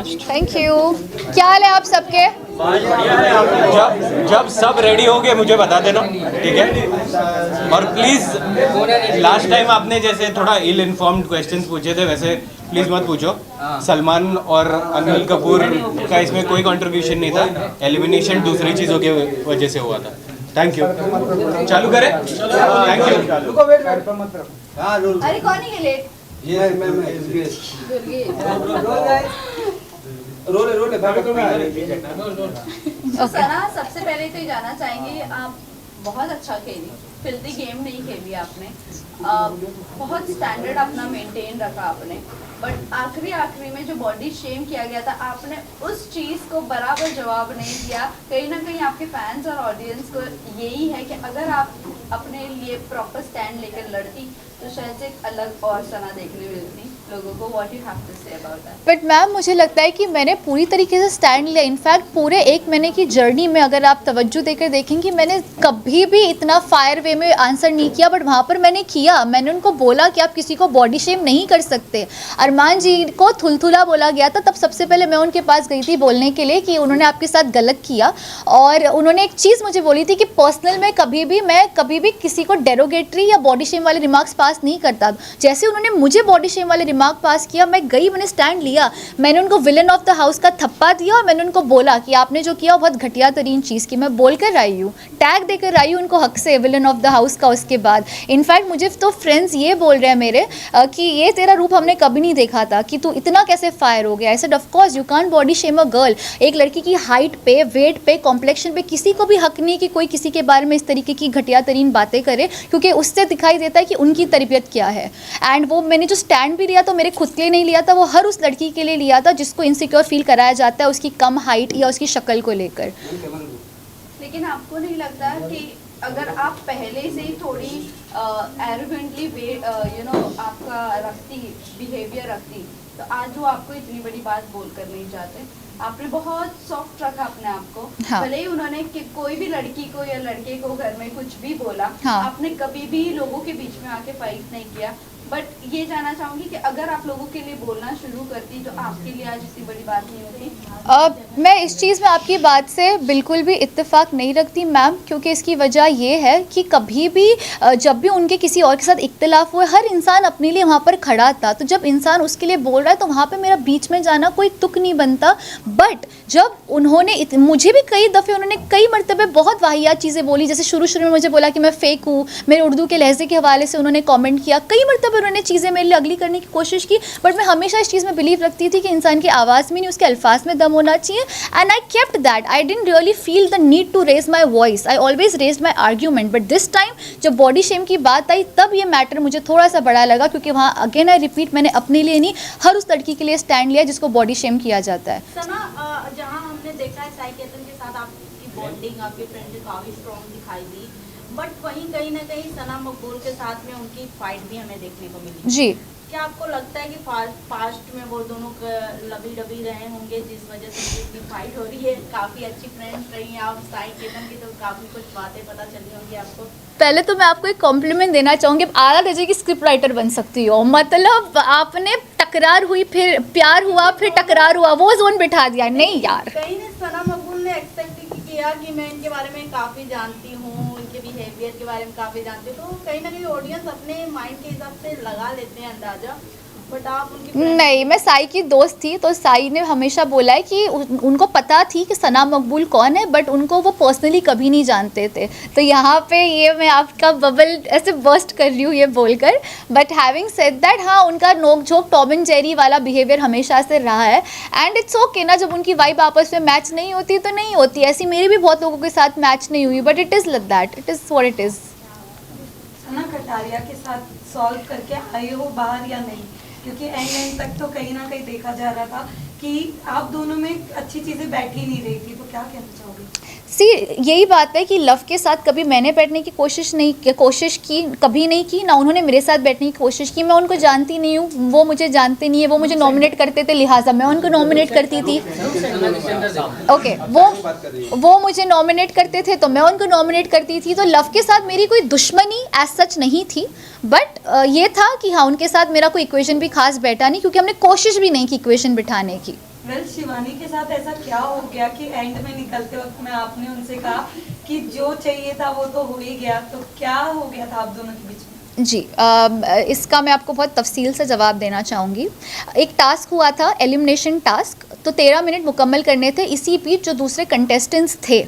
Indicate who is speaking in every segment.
Speaker 1: Thank you. क्या हाल है आप सबके?
Speaker 2: जब सब रेडी हो गए मुझे बता देना, ठीक है? और प्लीज लास्ट टाइम आपने जैसे थोड़ा इल इन्फॉर्म्ड क्वेश्चंस पूछे थे, वैसे प्लीज मत पूछो। सलमान और अनिल कपूर का इसमें कोई कंट्रीब्यूशन नहीं था, एलिमिनेशन दूसरी चीज़ों की वजह से हुआ था। Thank you. चालू करें? Thank you.
Speaker 1: अरे कौन है ये लेट? सना, सबसे पहले तो ये जानना चाहेंगे, आप बहुत अच्छा खेली, फिल्दी गेम नहीं खेली आपने, बहुत स्टैंडर्ड अपना मेंटेन रखा आपने, बट आखिरी में जो बॉडी शेम किया गया था, आपने उस चीज़ को बराबर जवाब नहीं दिया। कहीं ना कहीं आपके फैंस और ऑडियंस को यही है कि अगर आप अपने लिए प्रॉपर स्टैंड लेकर लड़ती तो शायद से एक अलग और सना देखने मिलती लोगों को। What you have to say about that? But ma'am, मुझे लगता है कि मैंने पूरी तरीके से स्टैंड लिया। इनफैक्ट पूरे 1 महीने की जर्नी में अगर आप तवज्जो देकर देखेंगे, मैंने कभी भी इतना फायर वे में आंसर नहीं किया, बट वहाँ पर मैंने किया। मैंने उनको बोला कि आप किसी को बॉडी शेम नहीं कर सकते। अरमान जी को थुलथुला बोला गया था, तब सबसे पहले मैं उनके पास गई थी बोलने के लिए कि उन्होंने आपके साथ गलत किया, और उन्होंने एक चीज़ मुझे बोली थी कि पर्सनल में मैं कभी भी किसी को डेरोगेटरी या बॉडी शेम वाले रिमार्क्स पास नहीं करता। जैसे उन्होंने मुझे बॉडी शेम वाले रिमार्क पास किया, मैं गई, मैंने स्टैंड लिया, मैंने उनको विलन ऑफ द हाउस का थप्पा दिया, और मैंने उनको बोला कि आपने जो किया वो बहुत घटिया तरीन चीज़ की। मैं बोल कर आई हूँ, टैग देकर आई हूँ उनको हक से, विलन ऑफ द हाउस का। उसके बाद इनफैक्ट मुझे तो फ्रेंड्स ये बोल रहे हैं मेरे कि ये तेरा रूप हमने कभी नहीं देखा था, कि तू इतना कैसे फायर हो गया। ऐसे of course you can't body shame a girl. एक लड़की की हाइट पे, वेट पे, कॉम्प्लेक्शन पे किसी को भी हक नहीं कि कोई किसी के बारे में इस तरीके की घटिया तरीन बातें करे, क्योंकि उससे दिखाई देता है कि उनकी तरबियत क्या है। एंड वो मैंने जो स्टैंड भी लिया तो मेरे खुद के लिए नहीं लिया था, वो हर उस लड़की के लिए लिया था जिसको इनसिक्योर फील कराया जाता है उसकी कम हाइट या उसकी शक्ल को लेकर। लेकिन आपको नहीं लगता कि अगर आप पहले से ही थोड़ी एरोगेंटली आपका बिहेवियर रखती, तो आज वो आपको इतनी बड़ी बात बोल कर नहीं चाहते? आपने बहुत सॉफ्ट रखा अपने आप को। हाँ। भले ही उन्होंने कोई भी लड़की को या लड़के को घर में कुछ भी बोला, हाँ। आपने कभी भी लोगों के बीच में आके फाइट नहीं किया। बट ये जानना चाहूँगी कि अगर आप लोगों के लिए बोलना शुरू करती तो आपके लिए आज इतनी बड़ी बात नहीं होती। मैं इस चीज़ में आपकी बात से बिल्कुल भी इत्तेफाक नहीं रखती मैम, क्योंकि इसकी वजह ये है कि कभी भी जब भी उनके किसी और के साथ इख्तिलाफ हुए, हर इंसान अपने लिए वहाँ पर खड़ा था। तो जब इंसान उसके लिए बोल रहा है तो वहाँ पर मेरा बीच में जाना कोई तुक नहीं बनता। बट जब उन्होंने मुझे भी कई दफ़े उन्होंने कई मरतबे बहुत वाहियात चीज़ें बोली, जैसे शुरू में मुझे बोला कि मैं फेक हूँ, मेरे उर्दू के लहजे के हवाले से उन्होंने कमेंट किया, कई मरतबे उन्होंने चीज़ें मेरे लिए अगली करने की कोशिश की। बट मैं हमेशा इस चीज़ में बिलीव रखती थी कि इंसान की आवाज़ में नहीं उसके अल्फाज में दम होना चाहिए। And I kept that. I didn't really feel the need to raise my voice, I always raise my argument. But this time जब बॉडी शेम की बात आई तब ये मैटर मुझे थोड़ा सा बड़ा लगा, क्योंकि वहाँ अगेन आई रिपीट, मैंने अपने लिए नहीं हर उस लड़की के लिए स्टैंड लिया जिसको बॉडी शेम किया जाता है।
Speaker 3: सना, जहाँ हमने देखा है साइकेतन के साथ आपकी बॉन्डिंग, आपकी फ्रेंडशिप काफ़ी स्ट्रॉन्ग दिखाई दी, बट वहीं कहीं ना कहीं सना मकबूल के साथ में उनकी फाइट भी हमें देखने को मिली
Speaker 1: जी।
Speaker 3: क्या आपको लगता है कि पास्ट में वो दोनों लबी रहे होंगे जिस वजह से इतनी फाइट हो रही है? काफ़ी अच्छी फ्रेंड्स रही हैं आप साइकेतन की, तो काफ़ी कुछ बातें पता चली होंगी आपको।
Speaker 1: पहले तो मैं आपको एक कॉम्प्लीमेंट देना चाहूँगी, आरा दर्जे की स्क्रिप्ट राइटर बन सकती हो। मतलब आपने टकरार हुई, फिर प्यार हुआ, फिर टकरार हुआ, वो जोन बिठा दिया। नहीं यार,
Speaker 3: कहीं ने सना मकबूल ने एक्सेप्ट किया कि मैं इनके बारे में काफ़ी जानती हूँ, इनके बिहेवियर के बारे में काफ़ी जानती हूँ, तो कहीं ना कहीं ऑडियंस अपने माइंड के हिसाब से लगा लेते हैं अंदाज़ा। बट आप उनकी
Speaker 1: नहीं, मैं साई की दोस्त थी, तो साई ने हमेशा बोला है कि उनको पता थी कि सना मकबूल कौन है, बट उनको वो पर्सनली कभी नहीं जानते थे। तो यहाँ पे ये मैं आपका बबल ऐसे बर्स्ट कर रही हूँ ये बोलकर। बट हैविंग सेड दैट, हाँ, उनका नोक झोंक टॉम एंड जेरी वाला बिहेवियर हमेशा से रहा है। एंड इट्स ओके ना, जब उनकी वाइब आपस में मैच नहीं होती तो नहीं होती। ऐसी मेरी भी बहुत लोगों के साथ मैच नहीं हुई, but it is like that, it is what it is.
Speaker 4: Sana Kataria के साथ सॉल्व करके आए हो बाहर या नहीं? क्योंकि एंड तक तो कहीं ना कहीं देखा जा रहा था कि आप दोनों में अच्छी चीज़ें बैठ ही नहीं रही थी, तो क्या कहना चाहोगे?
Speaker 1: सी, यही बात है कि लव के साथ कभी मैंने बैठने की कोशिश की, कभी नहीं की, ना उन्होंने मेरे साथ बैठने की कोशिश की। मैं उनको जानती नहीं हूँ, वो मुझे जानते नहीं है। वो मुझे नॉमिनेट करते थे, लिहाजा मैं उनको नॉमिनेट करती थी। ओके, वो मुझे नॉमिनेट करते थे तो मैं उनको नॉमिनेट करती थी। तो लव के साथ मेरी कोई दुश्मनी एज सच नहीं थी, बट ये था कि हाँ, उनके साथ मेरा कोई इक्वेशन भी खास बैठा नहीं, क्योंकि हमने कोशिश भी नहीं की इक्वेशन बिठाने की।
Speaker 4: वेल शिवानी के साथ ऐसा क्या हो गया कि एंड में निकलते वक्त में आपने उनसे कहा कि जो चाहिए था वो तो हो ही गया, तो क्या हो गया था आप दोनों के बीच में?
Speaker 5: जी इसका मैं आपको बहुत तफसील से जवाब देना चाहूँगी। एक टास्क हुआ था एलिमिनेशन टास्क, तो 13 मिनट मुकम्मल करने थे। इसी बीच जो दूसरे कंटेस्टेंट्स थे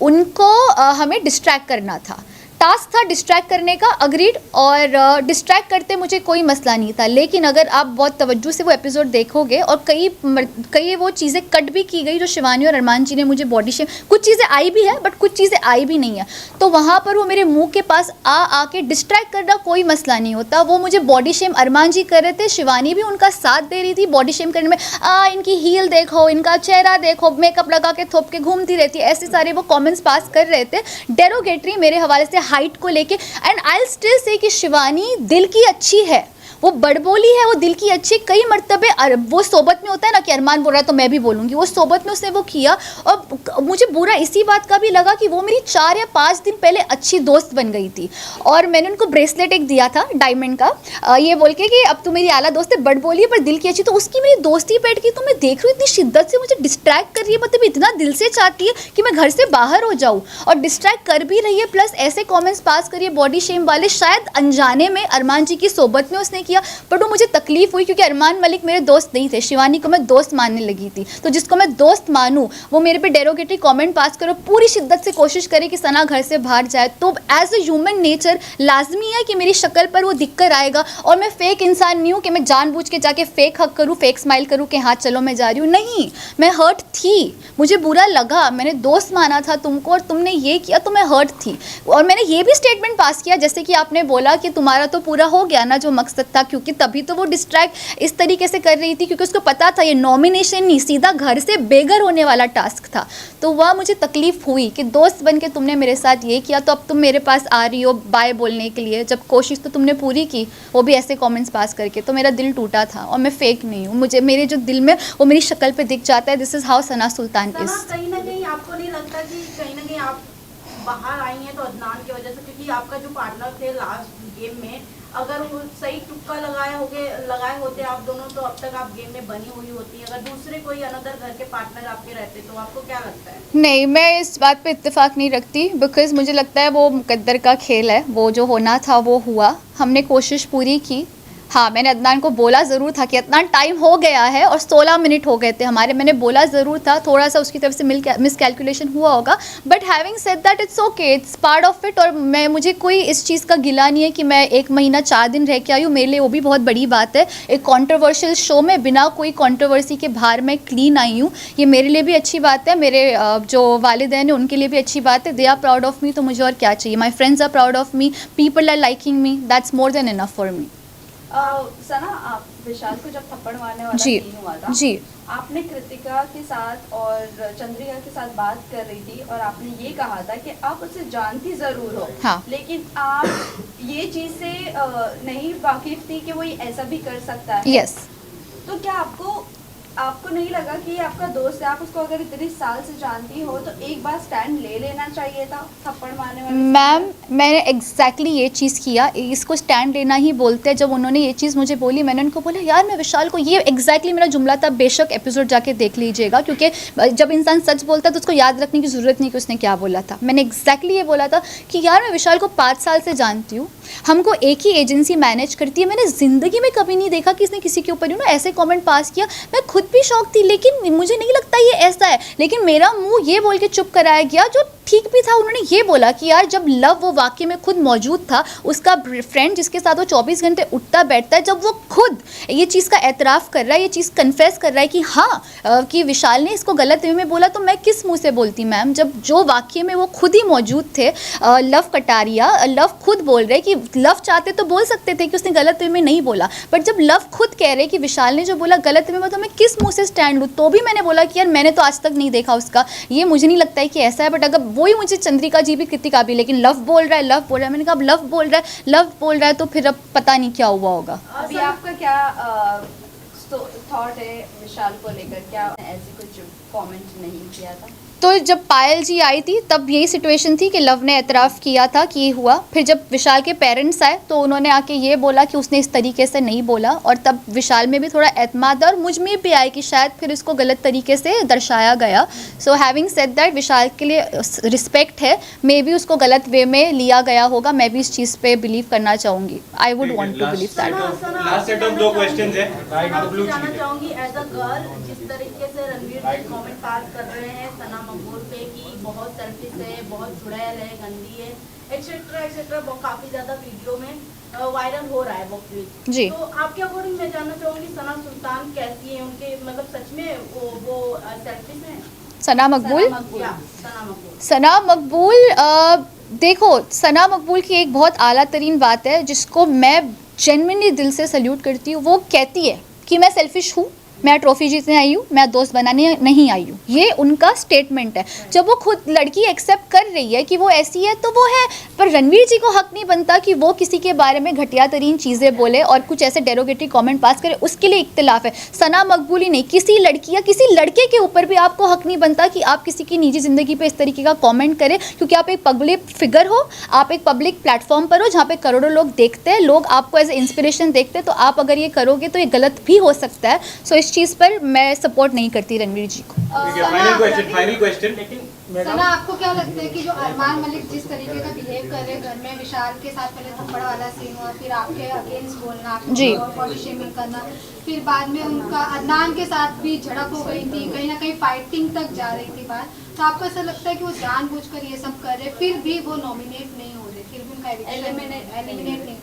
Speaker 5: उनको हमें डिस्ट्रैक्ट करना था। टास्क था डिस्ट्रैक्ट करने का, अग्रीड, और डिस्ट्रैक्ट करते मुझे कोई मसला नहीं था। लेकिन अगर आप बहुत तवज्जो से वो एपिसोड देखोगे और कई वो चीज़ें कट भी की गई जो शिवानी और अरमान जी ने मुझे बॉडी शेम, कुछ चीज़ें आई भी है बट कुछ चीज़ें आई भी नहीं है, तो वहाँ पर वो मेरे मुंह के पास आके डिस्ट्रैक्ट करना कोई मसला नहीं होता। वो मुझे बॉडी शेम अरमान जी कर रहे थे, शिवानी भी उनका साथ दे रही थी बॉडी शेम करने में। इनकी हील देखो, इनका चेहरा देखो, मेकअप लगा के थोप के घूमती रहती है, ऐसे सारे वो कमेंट्स पास कर रहे थे डेरोगेटरी मेरे हवाले से हाइट को लेके। And I will still say कि शिवानी दिल की अच्छी है, वो बड़बोली है, वो दिल की अच्छी। कई मर्तबे वो सोबत में होता है ना कि अरमान बोल रहा है तो मैं भी बोलूँगी, वो सोबत में उसने वो किया। और मुझे बुरा इसी बात का भी लगा कि वो मेरी 4 या 5 दिन पहले अच्छी दोस्त बन गई थी और मैंने उनको ब्रेसलेट एक दिया था डायमंड का, ये बोल के कि अब तू मेरी आला दोस्त है, बड़बोली है पर दिल की अच्छी। तो उसकी मेरी दोस्ती बैठ गई, तो मैं देख रही हूँ इतनी शिद्दत से मुझे डिस्ट्रैक्ट कर रही है, मतलब इतना दिल से चाहती है कि मैं घर से बाहर हो जाऊँ और डिस्ट्रैक्ट कर भी रही है। प्लस ऐसे कॉमेंट्स पास करिए बॉडी शेम वाले, शायद अनजाने में अरमान जी की सोबत में उसने किया, बट वो मुझे तकलीफ हुई क्योंकि अरमान मलिक मेरे दोस्त नहीं थे, शिवानी को मैं दोस्त मानने लगी थी। तो जिसको मैं दोस्त मानूं वो मेरे पे डेरोगेटरी कमेंट पास करो, पूरी शिद्दत से कोशिश करे कि सना घर से बाहर जाए, तो एज अ ह्यूमन नेचर लाजमी है कि मेरी शक्ल पर वो दिख कर आएगा। और मैं फेक इंसान नहीं हूँ कि मैं जानबूझ के जाके फेक हक करूँ, फेक स्माइल करूँ कि हाँ चलो मैं जा रही हूँ, नहीं। मैं हर्ट थी, मुझे बुरा लगा, मैंने दोस्त माना था तुमको और तुमने ये किया तो मैं हर्ट थी। और मैंने ये भी स्टेटमेंट पास किया जैसे कि आपने बोला कि तुम्हारा तो पूरा हो गया ना जो मकसद था, क्योंकि तभी तो वो डिस्ट्रैक्ट इस तरीके से कर रही थी क्योंकि उसको पता था ये नॉमिनेशन नहीं, सीधा घर से बेघर होने वाला टास्क था। तो वह मुझे तकलीफ हुई कि दोस्त बन के तुमने मेरे साथ ये किया, तो अब तुम मेरे पास आ रही हो बाय बोलने के लिए, जब कोशिश तो तुमने पूरी की, वो भी ऐसे कमेंट्स पास करके। तो मेरा दिल टूटा था और मैं फेक नहीं हूँ, मुझे मेरे जो दिल में वो मेरी शक्ल पे दिख जाता है। This is how Sana Sultan is.
Speaker 3: कहीं ना कहीं आपको नहीं लगता कि कहीं ना कहीं आप बाहर आई हैं तो अदनान की वजह से, क्योंकि आपका जो पार्टनर थे लास्ट गेम में, अगर वो सही तुक्का लगाए होते आप दोनों तो अब तक आप गेम में बनी हुई होती। अगर दूसरे कोई अनदर घर के पार्टनर आपके रहते तो आपको क्या लगता है?
Speaker 5: नहीं, मैं इस बात पे इत्तेफाक नहीं रखती, बिकॉज़ मुझे लगता है वो मुकद्दर का खेल है, वो जो होना था वो हुआ, हमने कोशिश पूरी की। हाँ, मैंने अदनान को बोला ज़रूर था कि अदनान टाइम हो गया है और 16 मिनट हो गए थे हमारे, मैंने बोला ज़रूर था, थोड़ा सा उसकी तरफ से मिसकैलकुलेशन हुआ होगा, but having said that it's okay, it's part of it. और मुझे कोई इस चीज़ का गिला नहीं है कि मैं 1 महीना 4 दिन रह के आई हूँ, मेरे लिए वो भी बहुत बड़ी बात है। एक कॉन्ट्रोवर्शियल शो में बिना कोई कॉन्ट्रोवर्सी के बाहर मैं क्लीन आई हूँ, ये मेरे लिए भी अच्छी बात है, मेरे जो वालिदैन हैं उनके लिए भी अच्छी बात है। They are proud of me, तो मुझे और क्या चाहिए। My friends are proud of me, people are liking me, that's more than enough for me.
Speaker 1: Sana, आप विशाल को जब थप्पड़ मारने वाला
Speaker 5: जी,
Speaker 1: सीन हुआ था,
Speaker 5: जी,
Speaker 1: आपने कृतिका के साथ और चंद्रिका के साथ बात कर रही थी और आपने ये कहा था कि आप उसे जानती ज़रूर हो,
Speaker 5: हाँ।
Speaker 1: लेकिन आप ये चीज़ से नहीं वाकिफ थी कि वो ऐसा भी कर सकता है।
Speaker 5: यस।
Speaker 1: तो क्या आपको नहीं लगा कि ये आपका दोस्त है, आप उसको अगर इतने साल से जानती हो तो एक बार स्टैंड ले लेना चाहिए था थप्पड़ मारने वाले?
Speaker 5: मैम, मैंने एग्जैक्टली ये चीज़ किया, इसको स्टैंड लेना ही बोलते हैं। जब उन्होंने ये चीज़ मुझे बोली, मैंने उनको बोला यार मैं विशाल को, ये एग्जैक्टली मेरा जुमला था, बेशक एपिसोड जाके देख लीजिएगा, क्योंकि जब इंसान सच बोलता है तो उसको याद रखने की ज़रूरत नहीं कि उसने क्या बोला था। मैंने एग्जैक्टली ये बोला था कि यार मैं विशाल को 5 साल से जानती हूँ, हमको एक ही एजेंसी मैनेज करती है, मैंने ज़िंदगी में कभी नहीं देखा कि इसने किसी के ऊपर ऐसे कमेंट पास किया। मैं खुद भी शौक थी, लेकिन मुझे नहीं लगता ये ऐसा है, लेकिन मेरा मुंह ये बोल के चुप कराया गया, जो ठीक भी था। उन्होंने ये बोला कि यार जब लव वो वाकई में खुद मौजूद था, उसका फ्रेंड जिसके साथ वो 24 घंटे उठता बैठता है, जब वो खुद ये चीज़ का एतराफ़ कर रहा है, ये चीज़ कन्फेस कर रहा है कि हाँ कि विशाल ने इसको गलत वे में बोला, तो मैं किस मुंह से बोलती मैम, जब जो वाकई में वो खुद ही मौजूद थे। लव कटारिया, लव खुद बोल रहे कि लव चाहते तो बोल सकते थे कि उसने गलत वे में नहीं बोला, बट जब लव खुद कह रहे कि विशाल ने जो बोला गलत वे में, तो मैं किस मुँह से स्टैंड लूँ? तो भी मैंने बोला कि यार मैंने तो आज तक नहीं देखा उसका, ये मुझे नहीं लगता है कि ऐसा है। बट अगर वही मुझे चंद्रिका जी भी, कृतिका भी, लेकिन लव बोल रहा है, मैंने कहा अब लव बोल रहा है तो फिर अब पता नहीं क्या हुआ होगा।
Speaker 1: अभी आपका क्या थॉट है विशाल को लेकर? क्या ऐसे कुछ कमेंट नहीं किया था?
Speaker 5: तो जब पायल जी आई थी तब यही सिचुएशन थी कि लव ने एतराफ़ किया था कि ये हुआ। फिर जब विशाल के पेरेंट्स आए तो उन्होंने आके ये बोला कि उसने इस तरीके से नहीं बोला, और तब विशाल में भी थोड़ा एतमाद और मुझ में भी आया कि शायद फिर इसको गलत तरीके से दर्शाया गया। सो हैविंग सेड दैट, विशाल के लिए रिस्पेक्ट है, मे बी उसको गलत वे में लिया गया होगा, मैं भी इस चीज़ पे बिलीव करना चाहूँगी। I would want to believe that.
Speaker 2: Last set of 2 questions है।
Speaker 3: आपसे जानना चाहूंगी एज अ गर्ल, जिस तरीके से रणवीर जी कमेंट पास कर रहे हैं सना मकबूल पे कि बहुत सेल्फिश है, बहुत चुड़ैल है, गंदी है, एक्सेट्रा एक्सेट्रा, काफी ज्यादा वीडियो में वायरल हो रहा है वो क्लिप
Speaker 5: जी।
Speaker 3: तो आपके अकॉर्डिंग मैं जानना चाहूंगी सना सुल्तान कैसी है, उनके मतलब सच में वो सेल्फिश है?
Speaker 5: सना मकबूल,
Speaker 3: या सना मकबूल?
Speaker 5: सना मकबूल देखो, सना मकबूल की एक बहुत आला तरीन बात है जिसको मैं जेन्युइनली दिल से सल्यूट करती हूँ। वो कहती है कि मैं सेल्फिश हूँ, मैं ट्रॉफी जीतने आई हूँ, मैं दोस्त बनाने नहीं आई हूँ। ये उनका स्टेटमेंट है। जब वो खुद लड़की एक्सेप्ट कर रही है कि वो ऐसी है तो वो है, पर रणवीर जी को हक नहीं बनता कि वो किसी के बारे में घटिया तरीन चीज़ें बोले और कुछ ऐसे डेरोगेटरी कमेंट पास करे। उसके लिए इख्तिलाफ है। सना मकबूल ही नहीं, किसी लड़की या किसी लड़के के ऊपर भी आपको हक नहीं बनता कि आप किसी की निजी ज़िंदगी पे इस तरीके का कॉमेंट करें, क्योंकि आप एक पब्लिक फिगर हो, आप एक पब्लिक प्लेटफॉर्म पर हो जहाँ पे करोड़ों लोग देखते हैं, लोग आपको एज ए इंस्पिरेशन देखते हैं। तो आप अगर ये करोगे तो ये गलत भी हो सकता है। सो इस चीज़ पर मैं सपोर्ट नहीं करती रणवीर जी को।
Speaker 2: ठीक है, फाइनल क्वेश्चन।
Speaker 6: सना, आपको क्या लगता है कि जो अरमान मलिक जिस तरीके का बिहेव कर रहे हैं घर में, विशाल के साथ पहले थप्पड़ वाला सीन हुआ, फिर आपके अगेंस्ट बोलना,
Speaker 5: जी,
Speaker 6: बॉडी शेमिंग करना, फिर बाद में उनका अदनान के साथ भी झड़प हो गई थी, कहीं ना कहीं फाइटिंग तक जा रही थी बात, तो आपको ऐसा लगता है कि वो जानबूझकर ये सब कर रहे, फिर भी वो नॉमिनेट नहीं हो रहे, फिर भी उनका एलिमिनेट नहीं हो रहे?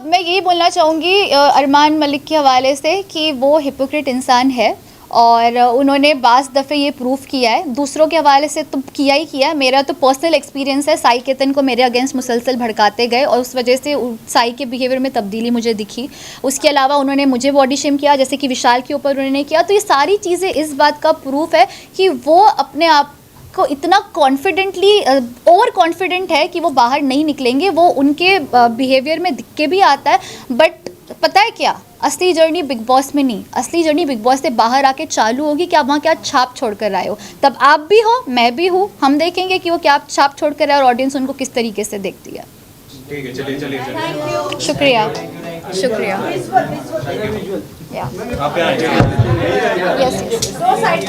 Speaker 5: मैं यही बोलना चाहूँगी अरमान मलिक के हवाले से कि वो हिपोक्रेट इंसान है और उन्होंने बाज़ दफ़े ये प्रूफ किया है। दूसरों के हवाले से तो किया ही किया है। मेरा तो पर्सनल एक्सपीरियंस है, साई केतन को मेरे अगेंस्ट मुसलसल भड़काते गए और उस वजह से साई के बिहेवियर में तब्दीली मुझे दिखी। उसके अलावा उन्होंने मुझे बॉडी शेम किया, जैसे कि विशाल के ऊपर उन्होंने किया। तो ये सारी चीज़ें इस बात का प्रूफ है कि वो अपने आप को इतना कॉन्फिडेंटली ओवर कॉन्फिडेंट है कि वो बाहर नहीं निकलेंगे। वो उनके बिहेवियर में दिख के भी आता है। बट पता है क्या, असली जर्नी बिग बॉस में नहीं, असली जर्नी बिग बॉस से बाहर आके चालू होगी कि आप वहाँ क्या छाप छोड़ कर आए हो। तब आप भी हो, मैं भी हूँ, हम देखेंगे कि वो क्या छाप छोड़ कर आए और ऑडियंस उनको किस तरीके से देखती है।
Speaker 2: ठीक है, चलिए।
Speaker 5: शुक्रिया, शुक्रिया।
Speaker 2: आप यहाँ
Speaker 5: यस,
Speaker 3: दो साइड